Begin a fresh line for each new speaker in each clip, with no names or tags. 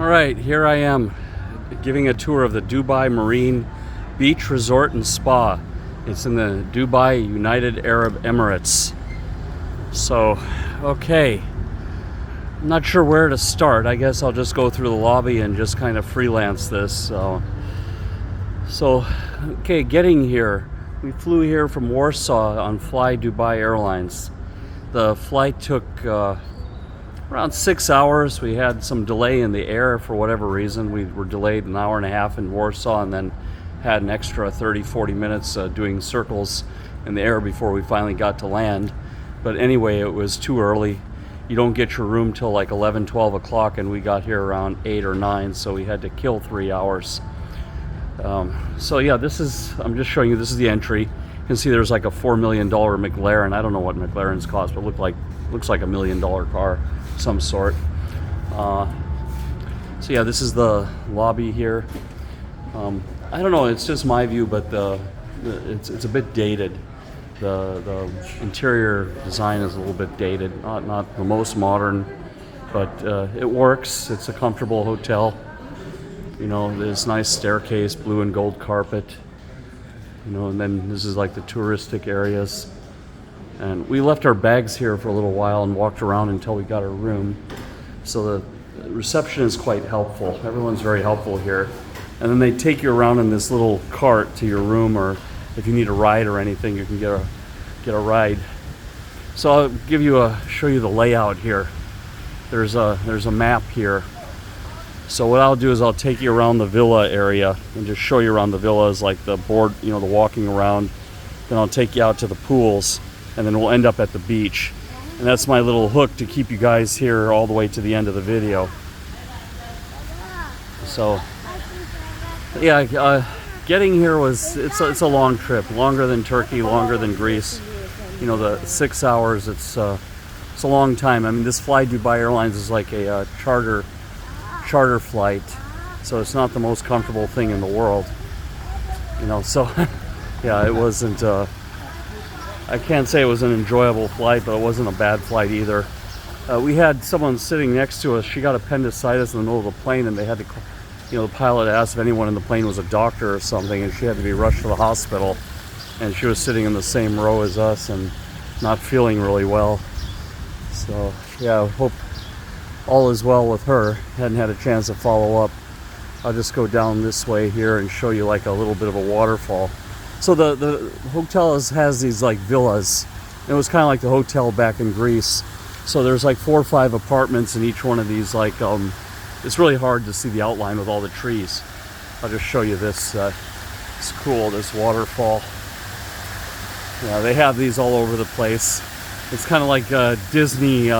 All right, here I am giving a tour of the Dubai Marine Beach Resort and Spa. It's in the Dubai United Arab Emirates. So, okay, I'm not sure where to start. I guess I'll just go through the lobby and just kind of freelance this. So okay, getting here. We flew here from Warsaw on Fly Dubai Airlines. The flight took around 6 hours. We had some delay in the air for whatever reason. We were delayed an hour and a half in Warsaw and then had an extra 30-40 minutes doing circles in the air before we finally got to land. But anyway, it was too early. You don't get your room till like 11, 12 o'clock, and we got here around 8 or 9, so we had to kill 3 hours. So yeah, I'm just showing you, this is the entry. You can see there's like a $4 million McLaren. I don't know what McLarens cost, but looks like $1 million car of some sort. So yeah, this is the lobby here. I don't know, it's just my view, but it's a bit dated. The interior design is a little bit dated, not the most modern, but it works. It's a comfortable hotel. You know, this nice staircase, blue and gold carpet. You know, and then this is like the touristic areas. And we left our bags here for a little while and walked around until we got our room. So the reception is quite helpful. Everyone's very helpful here. And then they take you around in this little cart to your room, or if you need a ride or anything, you can get a ride. So I'll show you the layout here. There's a map here. So what I'll do is I'll take you around the villa area and just show you around the villas, like the board, you know, the walking around. Then I'll take you out to the pools, and then we'll end up at the beach. And that's my little hook to keep you guys here all the way to the end of the video. So yeah, getting here it's a long trip, longer than Turkey, longer than Greece. You know, the 6 hours, it's a long time. I mean, this Fly Dubai Airlines is like a charter flight, so it's not the most comfortable thing in the world. You know, so yeah, it wasn't. I can't say it was an enjoyable flight, but it wasn't a bad flight either. We had someone sitting next to us. She got appendicitis in the middle of the plane, and they had to. You know, the pilot asked if anyone in the plane was a doctor or something, and she had to be rushed to the hospital. And she was sitting in the same row as us and not feeling really well. So yeah, I hope all is well with her. Hadn't had a chance to follow up. I'll just go down this way here and show you like a little bit of a waterfall. So the hotel has these like villas. It was kind of like the hotel back in Greece. So there's like 4 or 5 apartments in each one of these. Like it's really hard to see the outline with all the trees. I'll just show you this. It's cool, this waterfall. Yeah, they have these all over the place. It's kind of like Disney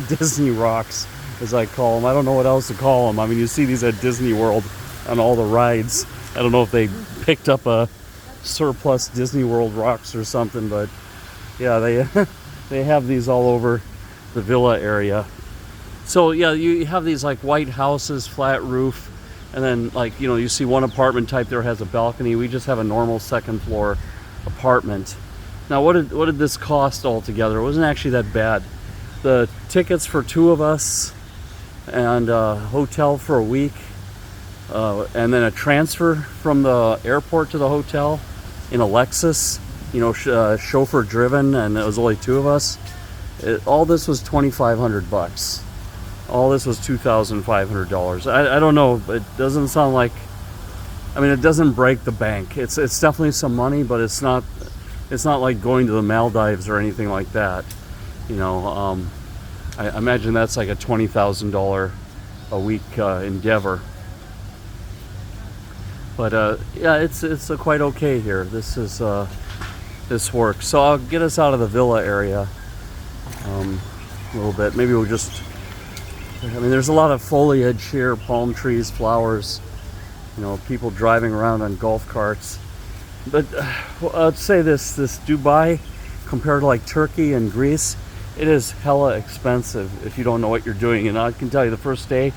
Disney rocks, as I call them. I don't know what else to call them. I mean, you see these at Disney World on all the rides. I don't know if they picked up a surplus Disney World rocks or something, but yeah, they have these all over the villa area. So yeah, you have these like white houses, flat roof, and then like, you know, you see one apartment type there has a balcony. We just have a normal second floor apartment. Now what did this cost altogether? It wasn't actually that bad. The tickets for 2 of us, and a hotel for a week, and then a transfer from the airport to the hotel in a Lexus, you know, chauffeur driven, and it was only 2 of us. All this was $2,500. All this was $2,500. I don't know. It doesn't sound like. I mean, it doesn't break the bank. It's definitely some money, but it's not like going to the Maldives or anything like that. You know, I imagine that's like a $20,000 a week endeavor. But yeah, it's quite okay here. This works. So I'll get us out of the villa area a little bit. Maybe we'll just. I mean, there's a lot of foliage here, palm trees, flowers. You know, people driving around on golf carts. But I'd say this Dubai, compared to like Turkey and Greece, it is hella expensive if you don't know what you're doing. And I can tell you, the first day,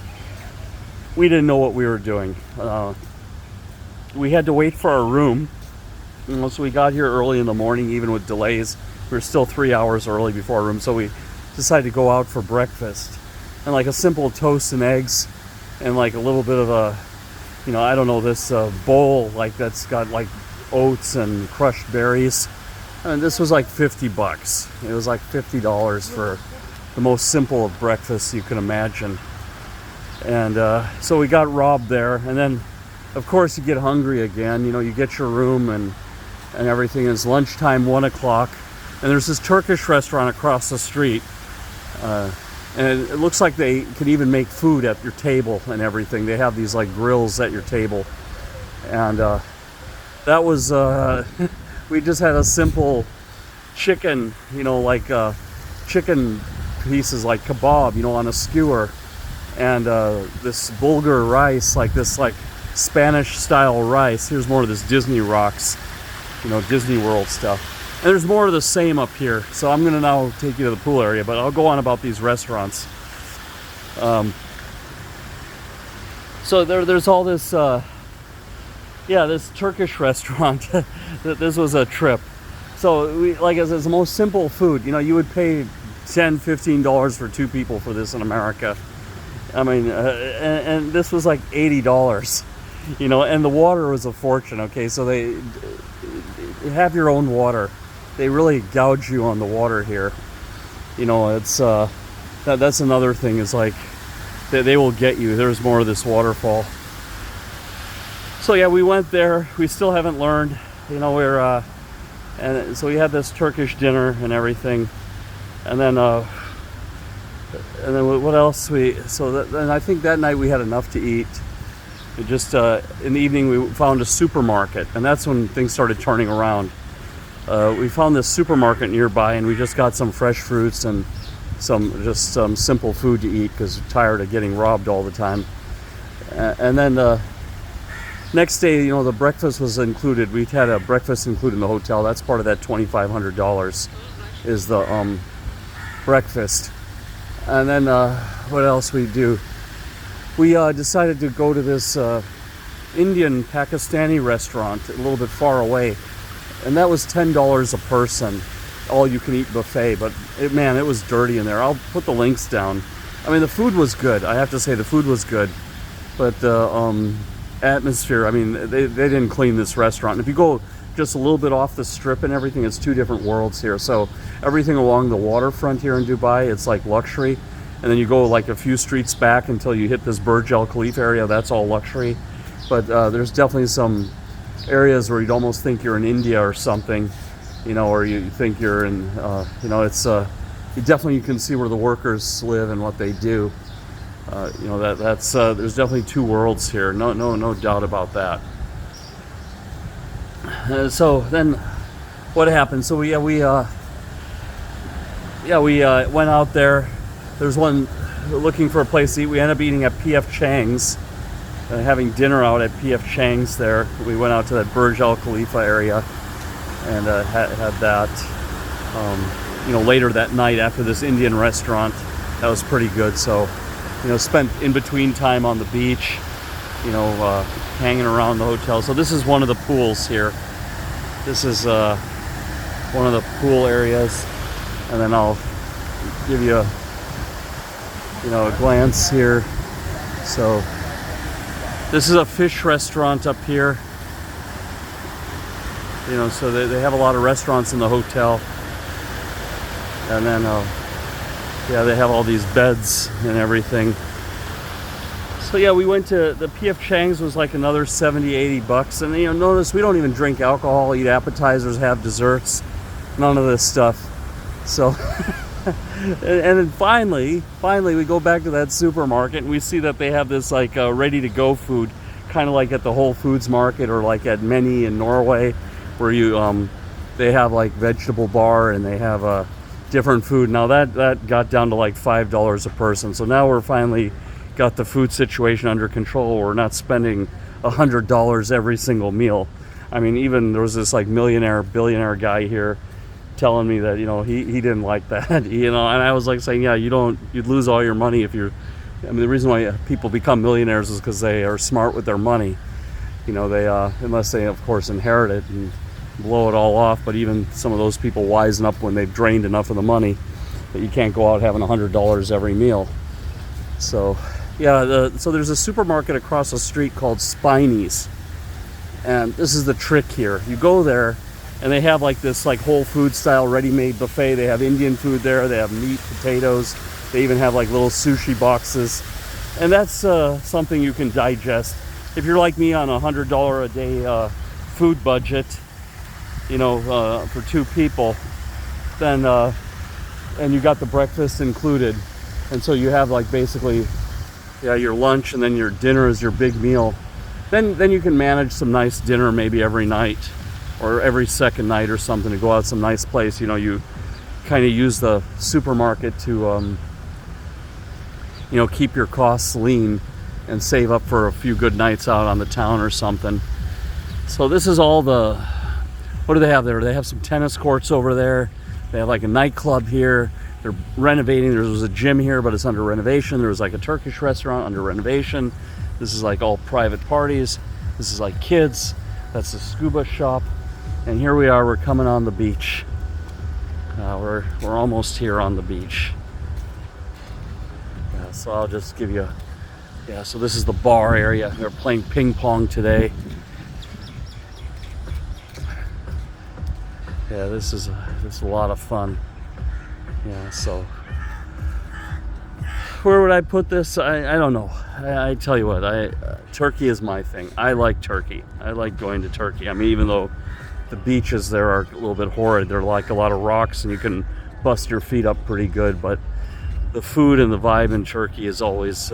we didn't know what we were doing. We had to wait for our room. So we got here early in the morning, even with delays. We were still 3 hours early before our room, so we decided to go out for breakfast. and like a simple toast and eggs, and like a little bit of a, I don't know, this bowl like that's got like oats and crushed berries. And this was like $50. It was like $50 for the most simple of breakfasts you can imagine. And so we got robbed there, and then of course you get hungry again. You get your room and everything. It's lunchtime, 1 o'clock, and there's this Turkish restaurant across the street, and it looks like they can even make food at your table and everything. They have these like grills at your table, and that was we just had a simple chicken, like chicken pieces like kebab, on a skewer, and this bulgur rice, like this like Spanish style rice. Here's more of this Disney rocks, Disney World stuff. And there's more of the same up here. So I'm gonna now take you to the pool area, but I'll go on about these restaurants. So there's all this, this Turkish restaurant. This was a trip. So like I said, it's the most simple food. You would pay $10, $15 for 2 people for this in America. I mean, and this was like $80, and the water was a fortune. Okay, so they have your own water. They really gouge you on the water here. It's that's another thing, is like they will get you. There's more of this waterfall. So yeah, we went there. We still haven't learned. We're and so we had this Turkish dinner and everything, and then what else? And I think that night we had enough to eat. In the evening we found a supermarket, and that's when things started turning around. We found this supermarket nearby, and we just got some fresh fruits and some simple food to eat because we're tired of getting robbed all the time. And then next day, the breakfast was included. We had a breakfast included in the hotel. That's part of that $2,500 is the breakfast. And then what else we do? We decided to go to this Indian Pakistani restaurant a little bit far away, and that was $10 a person, all you can eat buffet. But it was dirty in there. I'll put the links down. I mean, the food was good. I have to say the food was good, but the atmosphere, I mean, they didn't clean this restaurant. If you go just a little bit off the strip and everything, it's 2 different worlds here. So everything along the waterfront here in Dubai, it's like luxury. And then you go like a few streets back until you hit this Burj Al Khalifa area, that's all luxury. But there's definitely some areas where you'd almost think you're in India or something, or you think you're in, it's, you can see where the workers live and what they do. That's there's definitely 2 worlds here, no doubt about that. So then what happened? So we went out there. There's one looking for a place to eat. We ended up eating at P.F. Chang's, having dinner out at P.F. Chang's there. We went out to that Burj Al Khalifa area and had that. Later that night after this Indian restaurant, that was pretty good. So, spent in between time on the beach, hanging around the hotel. So this is one of the pools here. This is one of the pool areas, and then I'll give you a glance here. So this is a fish restaurant up here. So they have a lot of restaurants in the hotel, and then they have all these beds and everything. So yeah, we went to the P.F. Chang's, was like another $70-80, and notice we don't even drink alcohol, eat appetizers, have desserts, none of this stuff. So and then finally we go back to that supermarket, and we see that they have this like ready to go food, kind of like at the Whole Foods market or like at Many in Norway, where you they have like vegetable bar and they have different food. Now that got down to like $5 a person. So now we're finally got the food situation under control. We're not spending $100 every single meal. I mean, even there was this like billionaire guy here telling me that he didn't like that, and I was like saying, yeah, you'd lose all your money if you're. I mean, the reason why people become millionaires is because they are smart with their money. They unless they of course inherit it and blow it all off. But even some of those people wisen up when they've drained enough of the money that you can't go out having $100 every meal. So yeah, so there's a supermarket across the street called Spinney's, and this is the trick here. You go there and they have like this like Whole Food style ready-made buffet. They have Indian food there, they have meat, potatoes, they even have like little sushi boxes, and that's something you can digest. If you're like me on $100 a day food budget, you know, for 2 people, then and you got the breakfast included, and so you have like basically, yeah, your lunch and then your dinner is your big meal. Then you can manage some nice dinner maybe every night or every second night or something, to go out some nice place. You know, you kind of use the supermarket to you know, keep your costs lean and save up for a few good nights out on the town or something. So this is all the, what do they have there? They have some tennis courts over there. They have like a nightclub here. They're renovating. There was a gym here, but it's under renovation. There was like a Turkish restaurant under renovation. This is like all private parties. This is like kids. That's the scuba shop. And here we are, we're coming on the beach. We're almost here on the beach. Yeah, so I'll just give you, yeah, so this is the bar area. They're playing ping pong today. Yeah, this is a lot of fun. Yeah, so where would I put this? I don't know. I tell you what, Turkey is my thing. I like Turkey. I like going to Turkey. I mean, even though the beaches there are a little bit horrid, they're like a lot of rocks and you can bust your feet up pretty good, but the food and the vibe in Turkey is always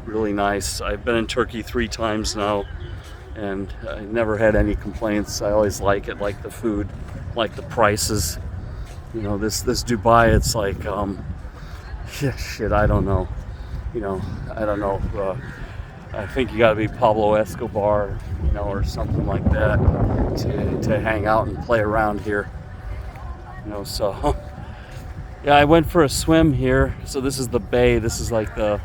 really nice. I've been in Turkey 3 times now, and I never had any complaints. I always like it, like the food, like the prices. You know, this Dubai, it's like, shit, I don't know. You know, I don't know. I think you got to be Pablo Escobar, you know, or something like that to hang out and play around here. You know, so yeah, I went for a swim here. So this is the bay. This is like the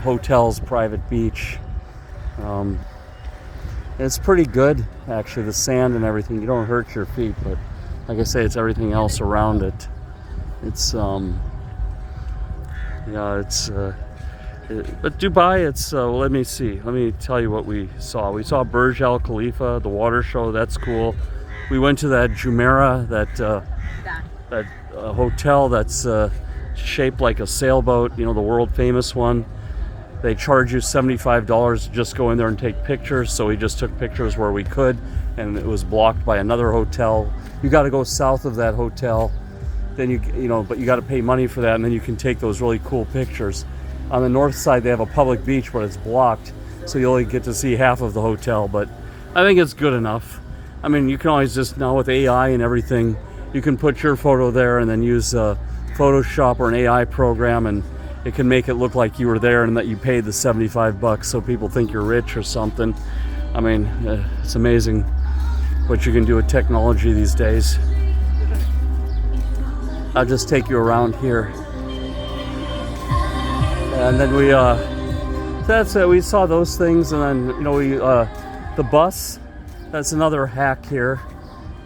hotel's private beach. It's pretty good, actually. The sand and everything, you don't hurt your feet, but like I say, it's everything else around it. It's yeah, it's but Dubai, it's well, let me see. Let me tell you what we saw. We saw Burj Al Khalifa, the water show. That's cool. We went to that Jumeirah, that hotel that's shaped like a sailboat. You know, the world famous one. They charge you $75 to just go in there and take pictures. So we just took pictures where we could, and it was blocked by another hotel. You got to go south of that hotel. Then you know, but you got to pay money for that, and then you can take those really cool picures. On the north side, they have a public beach, but it's blocked, so you only get to see half of the hotel. But I think it's good enough. I mean, you can always just, now with AI and everything, you can put your photo there and then use Photoshop or an AI program, and it can make it look like you were there and that you paid the $75, so people think you're rich or something. I mean, it's amazing what you can do with technology these days. I'll just take you around here. And then we that's it. We saw those things, and then, you know, we the bus. That's another hack here.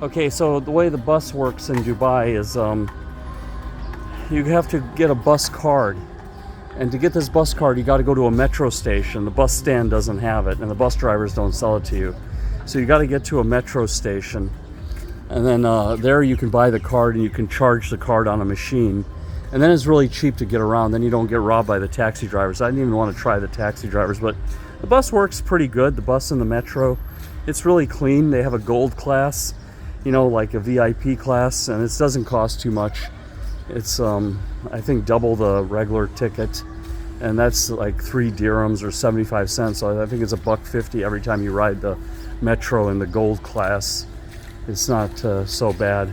Okay, so the way the bus works in Dubai is you have to get a bus card, and to get this bus card, you got to go to a metro station. The bus stand doesn't have it, and the bus drivers don't sell it to you. So you got to get to a metro station, and then there you can buy the card, and you can charge the card on a machine. And then it's really cheap to get around. Then you don't get robbed by the taxi drivers. I didn't even want to try the taxi drivers, but the bus works pretty good. The bus and the metro, it's really clean. They have a gold class, you know, like a VIP class, and it doesn't cost too much. It's I think double the regular ticket, and that's like 3 dirhams or 75 cents. So I think it's $1.50 every time you ride the metro in the gold class. It's not so bad.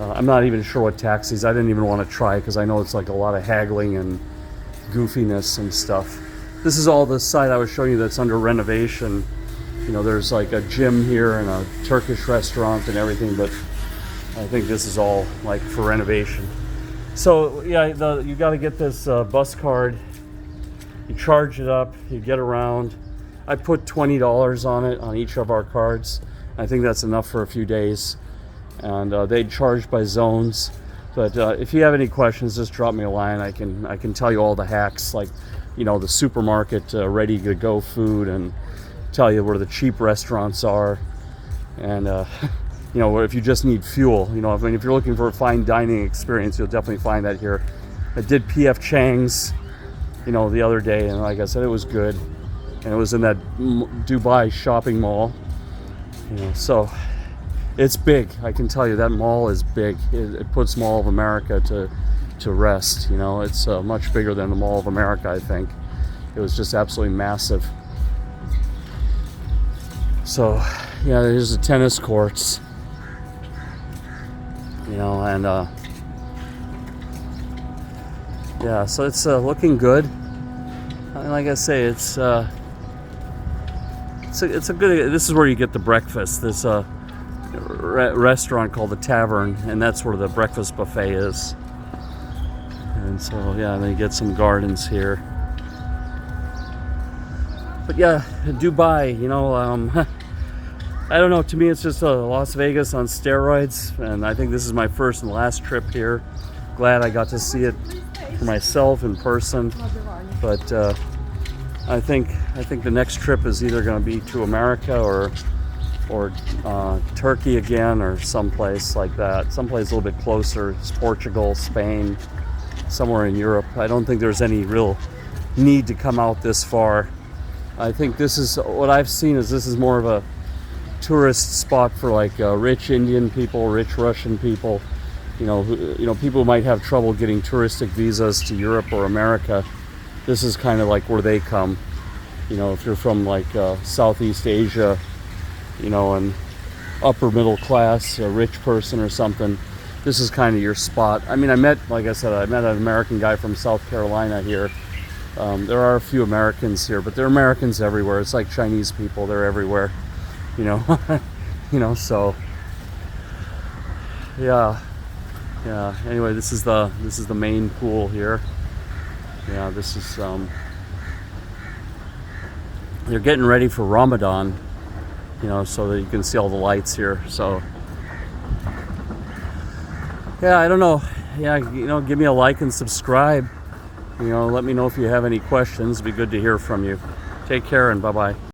I'm not even sure what taxis. I didn't even want to try because I know it's like a lot of haggling and goofiness and stuff. This is all the side I was showing you that's under renovation. You know, there's like a gym here and a Turkish restaurant and everything, but I think this is all like for renovation. So yeah, you got to get this bus card. You charge it up, you get around. I put $20 on it on each of our cards. I think that's enough for a few days. And they charge by zones. But if you have any questions, just drop me a line. I can tell you all the hacks, like, you know, the supermarket ready to go food, and tell you where the cheap restaurants are, and you know, if you just need fuel, you know, if you're looking for a fine dining experience, you'll definitely find that here. I did PF Chang's, you know, the other day, and like I said, it was good, and it was in that Dubai shopping mall, you know, so it's big. I can tell you that mall is big. It puts Mall of America to rest, you know. It's much bigger than the Mall of America, I think. It was just absolutely massive. So yeah, there's the tennis courts, you know, and yeah, so it's looking good. And like I say, it's a good. This is where you get the breakfast. This restaurant called the Tavern, and that's where the breakfast buffet is. And so yeah, then you get some gardens here. But yeah, Dubai, you know, I don't know, to me it's just Las Vegas on steroids, and I think this is my first and last trip here. Glad I got to see it for myself in person, but I think the next trip is either going to be to America or Turkey again, or someplace like that, someplace a little bit closer. It's Portugal, Spain, somewhere in Europe. I don't think there's any real need to come out this far. I think this is what I've seen, is this is more of a tourist spot for like rich Indian people, rich Russian people, you know, people who might have trouble getting touristic visas to Europe or America. This is kind of like where they come, you know, if you're from like Southeast Asia, you know, and upper middle class, a rich person or something, this is kind of your spot. I mean, like I said, I met an American guy from South Carolina here. There are a few Americans here, but there are Americans everywhere. It's like Chinese people, they're everywhere, you know. You know, so yeah. Anyway, this is the main pool here. Yeah, this is they're getting ready for Ramadan, you know, so that you can see all the lights here. So yeah, I don't know. Yeah, you know, give me a like and subscribe. You know, let me know if you have any questions. It'd be good to hear from you. Take care, and bye-bye.